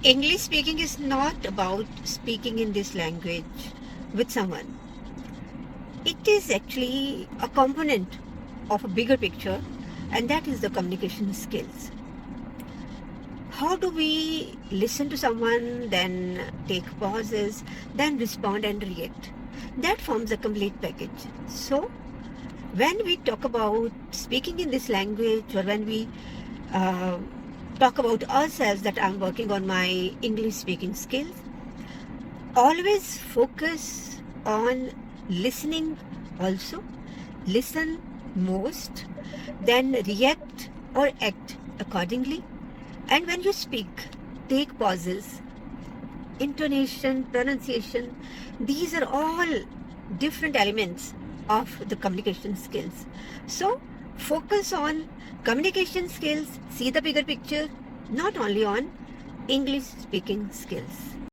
English speaking is not about speaking in this language with someone. It is actually a component of a bigger picture, and that is the communication skills. How do we listen to someone, then take pauses, then respond and react? That forms a complete package. So, when we talk about speaking in this language, or when we uh, talk about ourselves that I'm working on my English speaking skills, always focus on listening also. Listen most, then react or act accordingly. And when you speak, take pauses, intonation, pronunciation. These are all different elements of the communication skills. So, focus on communication skills, see the bigger picture, not only on English speaking skills.